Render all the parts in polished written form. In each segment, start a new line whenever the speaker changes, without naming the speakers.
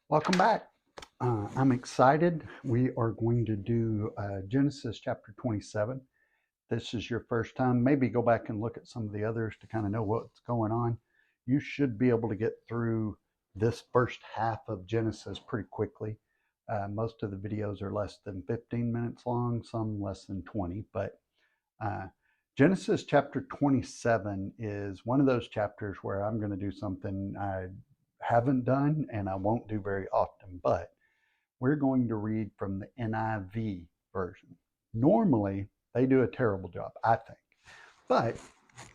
Welcome back. I'm excited. We are going to do Genesis chapter 27. This is your first time. Maybe go back and look at some of the others to kind of know what's going on. You should be able to get through this first half of Genesis pretty quickly. Most of the videos are less than 15 minutes long, some less than 20, but uh, Genesis chapter 27 is one of those chapters where I'm going to do something I haven't done and I won't do very often, but we're going to read from the NIV version. Normally, they do a terrible job, I think. But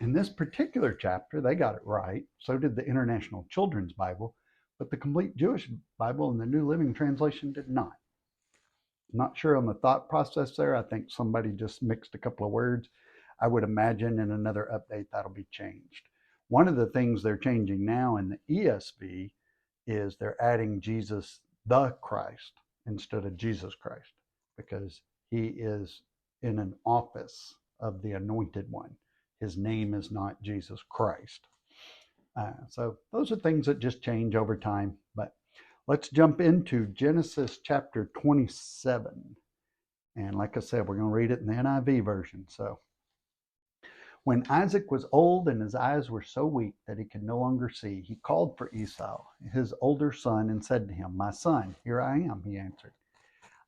in this particular chapter, they got it right. So did the International Children's Bible, but the Complete Jewish Bible and the New Living Translation did not. I'm not sure on the thought process there. I think somebody just mixed a couple of words. I would imagine in another update that'll be changed. One of the things they're changing now in the ESV is they're adding Jesus the Christ instead of Jesus Christ because he is in an office of the anointed one. His name is not Jesus Christ. So those are things that just change over time. But let's jump into Genesis chapter 27. And like I said, we're going to read it in the NIV version. So when Isaac was old and his eyes were so weak that he could no longer see, he called for Esau, his older son, and said to him, "My son, here I am," he answered.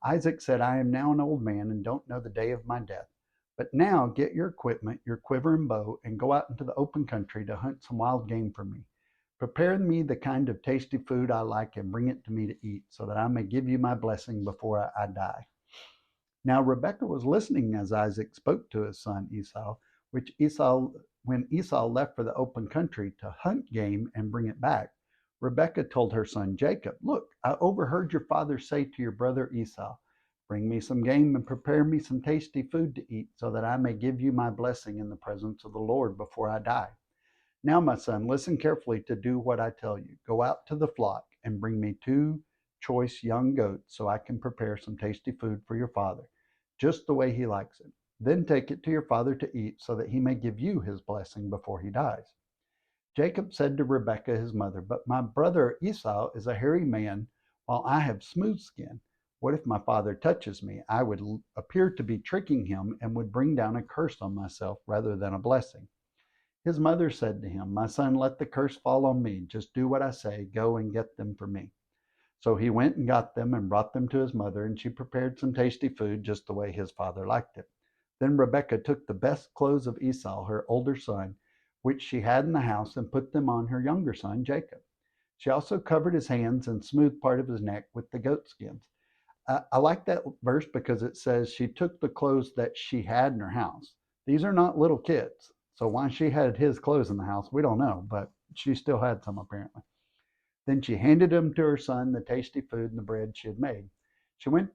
Isaac said, "I am now an old man and don't know the day of my death. But now get your equipment, your quiver and bow, and go out into the open country to hunt some wild game for me. Prepare me the kind of tasty food I like and bring it to me to eat, so that I may give you my blessing before I die." Now Rebekah was listening as Isaac spoke to his son Esau, which Esau when Esau left for the open country to hunt game and bring it back. Rebekah told her son Jacob, "Look, I overheard your father say to your brother Esau, 'Bring me some game and prepare me some tasty food to eat, so that I may give you my blessing in the presence of the Lord before I die.' Now, my son, listen carefully to do what I tell you. Go out to the flock and bring me two choice young goats so I can prepare some tasty food for your father, just the way he likes it. Then take it to your father to eat so that he may give you his blessing before he dies." Jacob said to Rebekah his mother, "But my brother Esau is a hairy man, while I have smooth skin. What if my father touches me? I would appear to be tricking him and would bring down a curse on myself rather than a blessing." His mother said to him, "My son, let the curse fall on me. Just do what I say. Go and get them for me." So he went and got them and brought them to his mother, and she prepared some tasty food just the way his father liked it. Then Rebekah took the best clothes of Esau, her older son, which she had in the house, and put them on her younger son, Jacob. She also covered his hands and smoothed part of his neck with the goat skins. I like that verse because it says she took the clothes that she had in her house. These are not little kids. So why she had his clothes in the house, we don't know, but she still had some apparently. Then she handed him to her son the tasty food and the bread she had made.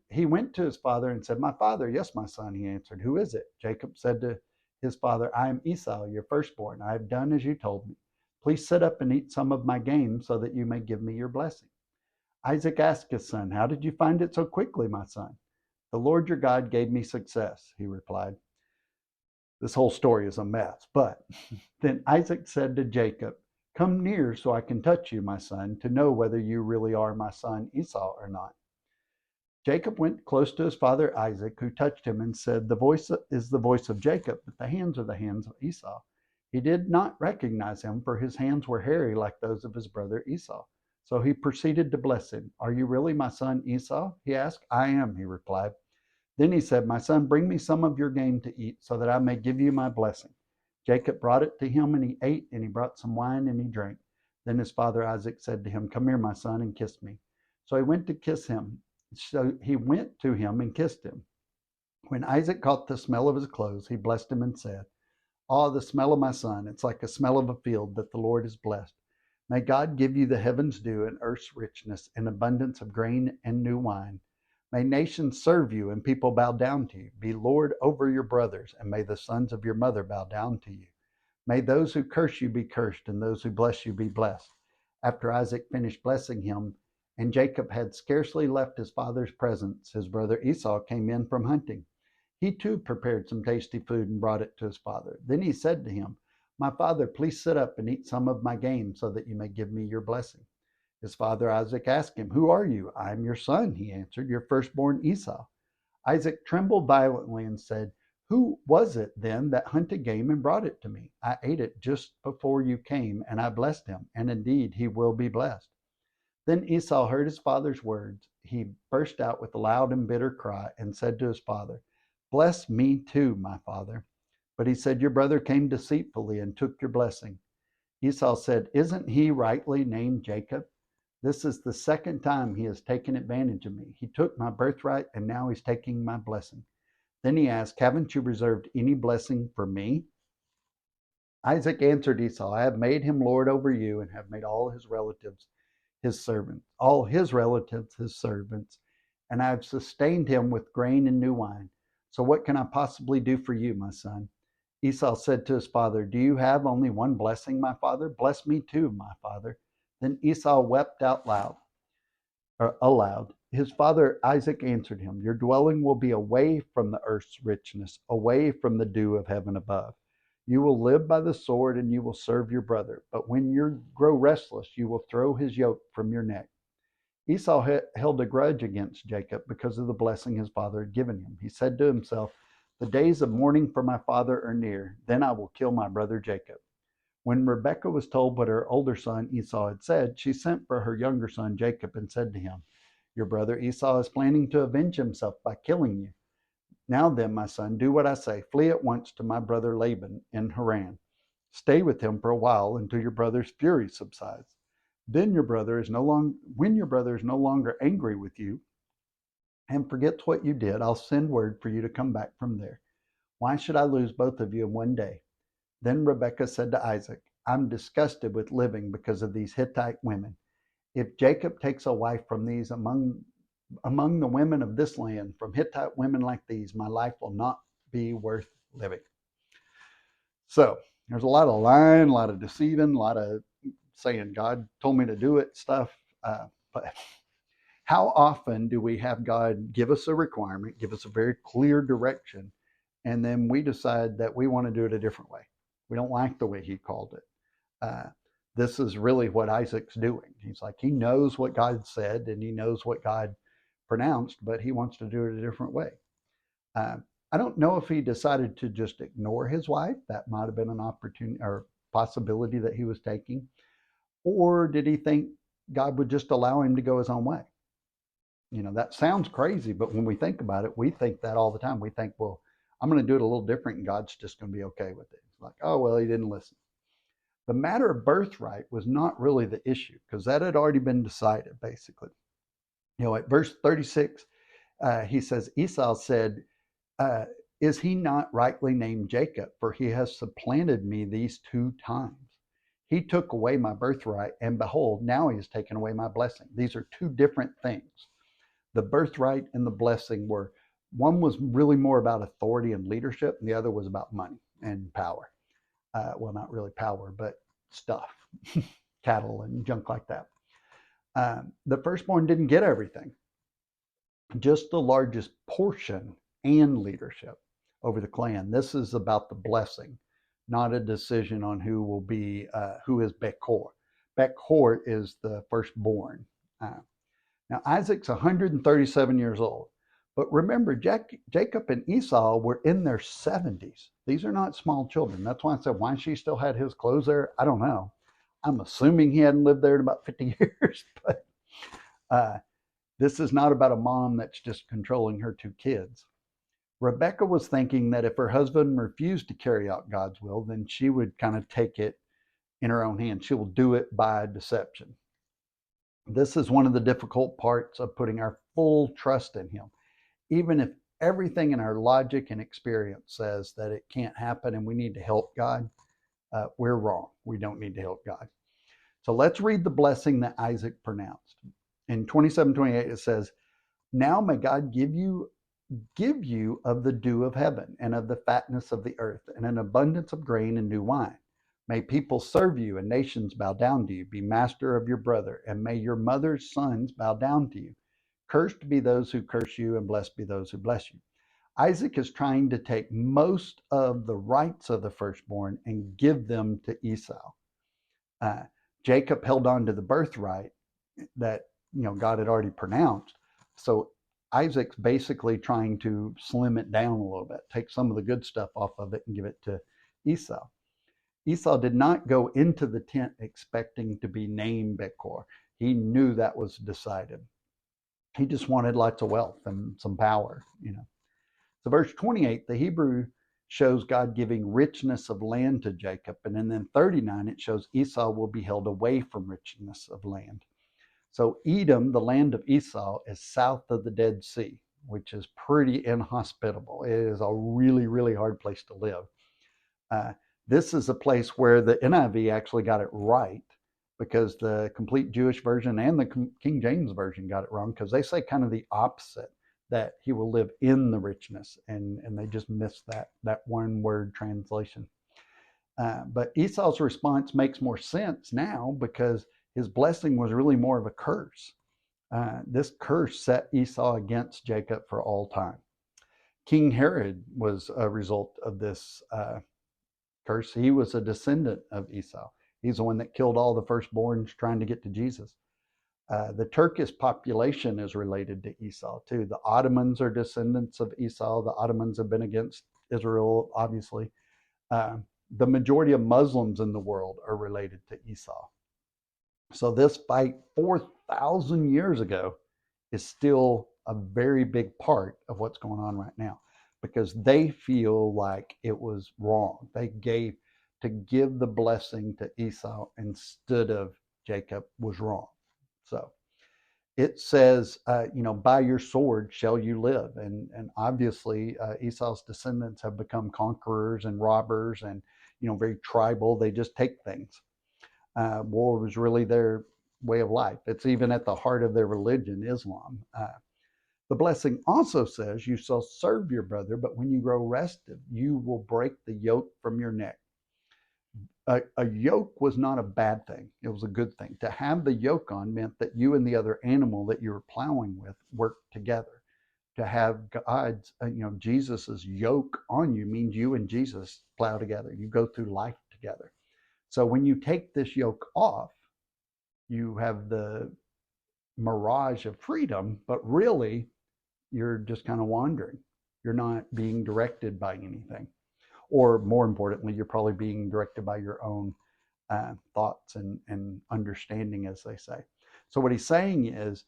He went to his father and said, "My father." "Yes, my son," he answered. "Who is it?" Jacob said to his father, "I am Esau, your firstborn. I have done as you told me. Please sit up and eat some of my game so that you may give me your blessing." Isaac asked his son, "How did you find it so quickly, my son?" "The Lord your God gave me success," he replied. This whole story is a mess. But then Isaac said to Jacob, "Come near so I can touch you, my son, to know whether you really are my son Esau or not." Jacob went close to his father Isaac, who touched him and said, "The voice is the voice of Jacob, but the hands are the hands of Esau." He did not recognize him, for his hands were hairy like those of his brother Esau. So he proceeded to bless him. "Are you really my son Esau?" he asked. "I am," he replied. Then he said, "My son, bring me some of your game to eat, so that I may give you my blessing." Jacob brought it to him, and he ate, and he brought some wine, and he drank. Then his father Isaac said to him, "Come here, my son, and kiss me." So he went to kiss him. So he went to him and kissed him. When Isaac caught the smell of his clothes, he blessed him and said, "Ah, the smell of my son, it's like the smell of a field that the Lord has blessed. May God give you the heaven's dew and earth's richness and abundance of grain and new wine. May nations serve you and people bow down to you. Be Lord over your brothers, and may the sons of your mother bow down to you. May those who curse you be cursed, and those who bless you be blessed." After Isaac finished blessing him, and Jacob had scarcely left his father's presence, his brother Esau came in from hunting. He too prepared some tasty food and brought it to his father. Then he said to him, "My father, please sit up and eat some of my game so that you may give me your blessing." His father Isaac asked him, "Who are you?" "I am your son," he answered, "your firstborn Esau." Isaac trembled violently and said, "Who was it then that hunted game and brought it to me? I ate it just before you came, and I blessed him, and indeed he will be blessed." Then Esau heard his father's words. He burst out with a loud and bitter cry and said to his father, "Bless me too, my father." But he said, "Your brother came deceitfully and took your blessing." Esau said, "Isn't he rightly named Jacob? This is the second time he has taken advantage of me. He took my birthright, and now he's taking my blessing." Then he asked, "Haven't you reserved any blessing for me?" Isaac answered Esau, "I have made him lord over you, and have made all his relatives his servants, and I have sustained him with grain and new wine. So what can I possibly do for you, my son?" Esau said to his father, "Do you have only one blessing, my father? Bless me too, my father." Then Esau wept out loud, or aloud. His father Isaac answered him, "Your dwelling will be away from the earth's richness, away from the dew of heaven above. You will live by the sword, and you will serve your brother. But when you grow restless, you will throw his yoke from your neck." Esau held a grudge against Jacob because of the blessing his father had given him. He said to himself, "The days of mourning for my father are near. Then I will kill my brother Jacob." When Rebekah was told what her older son Esau had said, she sent for her younger son Jacob and said to him, "Your brother Esau is planning to avenge himself by killing you. Now then, my son, do what I say. Flee at once to my brother Laban in Haran. Stay with him for a while until your brother's fury subsides. Then when your brother is no longer angry with you and forgets what you did, I'll send word for you to come back from there. Why should I lose both of you in one day?" Then Rebekah said to Isaac, "I'm disgusted with living because of these Hittite women. If Jacob takes a wife from these among the women of this land, from Hittite women like these, my life will not be worth living." So there's a lot of lying, a lot of deceiving, a lot of saying God told me to do it stuff. But how often do we have God give us a requirement, give us a very clear direction, and then we decide that we want to do it a different way? We don't like the way he called it. This is really what Isaac's doing. He's like, he knows what God said and he knows what God pronounced, but he wants to do it a different way. I don't know if he decided to just ignore his wife. That might have been an opportunity or possibility that he was taking. Or did he think God would just allow him to go his own way? That sounds crazy, but when we think about it, we think that all the time. We think, well, I'm going to do it a little different and God's just going to be okay with it. It's like, oh, well, he didn't listen. The matter of birthright was not really the issue because that had already been decided, basically. At verse 36, he says, Esau said, "Is he not rightly named Jacob? For he has supplanted me these 2 times. He took away my birthright, and behold, now he has taken away my blessing." These are 2 different things. The birthright and the blessing one was really more about authority and leadership, and the other was about money and power. Well, not really power, but stuff, cattle and junk like that. The firstborn didn't get everything, just the largest portion and leadership over the clan. This is about the blessing, not a decision on who is Bechor. Bechor is the firstborn. Now, Isaac's 137 years old. But remember, Jacob and Esau were in their 70s. These are not small children. That's why I said, why she still had his clothes there, I don't know. I'm assuming he hadn't lived there in about 50 years. But this is not about a mom that's just controlling her 2 kids. Rebekah was thinking that if her husband refused to carry out God's will, then she would kind of take it in her own hands. She will do it by deception. This is one of the difficult parts of putting our full trust in him. Even if everything in our logic and experience says that it can't happen and we need to help God, we're wrong. We don't need to help God. So let's read the blessing that Isaac pronounced. In 27:28, it says, "Now may God give you of the dew of heaven and of the fatness of the earth and an abundance of grain and new wine. May people serve you and nations bow down to you. Be master of your brother, and may your mother's sons bow down to you. Cursed be those who curse you, and blessed be those who bless you." Isaac is trying to take most of the rights of the firstborn and give them to Esau. Jacob held on to the birthright, that God had already pronounced. So Isaac's basically trying to slim it down a little bit, take some of the good stuff off of it and give it to Esau. Esau did not go into the tent expecting to be named Bekor. He knew that was decided. He just wanted lots of wealth and some power. So verse 28, the Hebrew shows God giving richness of land to Jacob. And then 39, it shows Esau will be held away from richness of land. So Edom, the land of Esau, is south of the Dead Sea, which is pretty inhospitable. It is a really, really hard place to live. This is a place where the NIV actually got it right, because the complete Jewish version and the King James version got it wrong, because they say kind of the opposite, that he will live in the richness, and they just missed that one word translation. But Esau's response makes more sense now, because his blessing was really more of a curse. This curse set Esau against Jacob for all time. King Herod was a result of this curse. He was a descendant of Esau. He's the one that killed all the firstborns trying to get to Jesus. The Turkish population is related to Esau too. The Ottomans are descendants of Esau. The Ottomans have been against Israel, obviously. The majority of Muslims in the world are related to Esau. So this fight 4,000 years ago is still a very big part of what's going on right now, because they feel like it was wrong. They to give the blessing to Esau instead of Jacob was wrong. So it says, by your sword shall you live. And obviously Esau's descendants have become conquerors and robbers and, very tribal. They just take things. War was really their way of life. It's even at the heart of their religion, Islam. The blessing also says, you shall serve your brother, but when you grow restive, you will break the yoke from your neck. A yoke was not a bad thing. It was a good thing. To have the yoke on meant that you and the other animal that you were plowing with worked together. To have God's, Jesus's yoke on you means you and Jesus plow together. You go through life together. So when you take this yoke off, you have the mirage of freedom, but really you're just kind of wandering. You're not being directed by anything. Or more importantly, you're probably being directed by your own thoughts and understanding, as they say. So what he's saying is,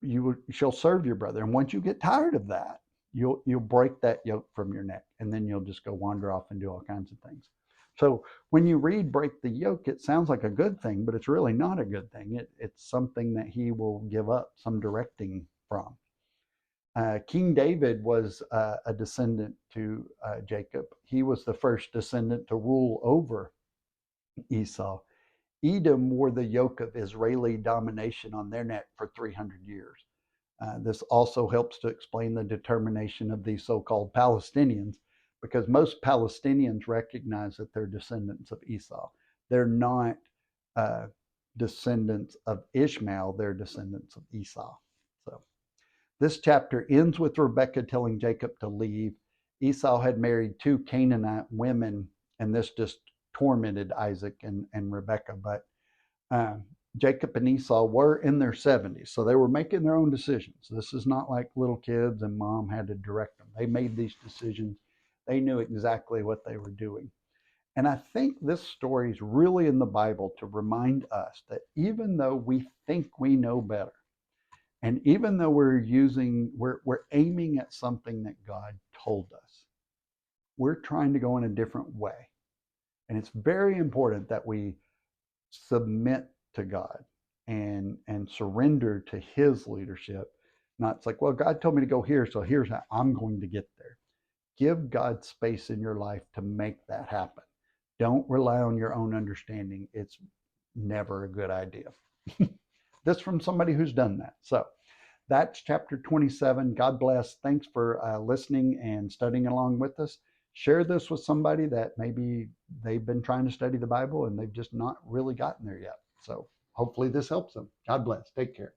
you shall serve your brother. And once you get tired of that, you'll break that yoke from your neck, and then you'll just go wander off and do all kinds of things. So when you read break the yoke, it sounds like a good thing, but it's really not a good thing. It's something that he will give up some directing from. King David was a descendant to Jacob. He was the first descendant to rule over Esau. Edom wore the yoke of Israeli domination on their neck for 300 years. This also helps to explain the determination of these so-called Palestinians, because most Palestinians recognize that they're descendants of Esau. They're not descendants of Ishmael, they're descendants of Esau. So this chapter ends with Rebekah telling Jacob to leave. Esau had married 2 Canaanite women, and this just tormented Isaac and Rebekah. But Jacob and Esau were in their 70s, so they were making their own decisions. This is not like little kids and mom had to direct them. They made these decisions. They knew exactly what they were doing. And I think this story is really in the Bible to remind us that even though we think we know better, and even though we're aiming at something that God told us, we're trying to go in a different way. And it's very important that we submit to God and surrender to his leadership. Not it's like, well, God told me to go here, so here's how I'm going to get there. Give God space in your life to make that happen. Don't rely on your own understanding. It's never a good idea. This from somebody who's done that. So that's chapter 27. God bless. Thanks for listening and studying along with us. Share this with somebody that maybe they've been trying to study the Bible and they've just not really gotten there yet. So hopefully this helps them. God bless. Take care.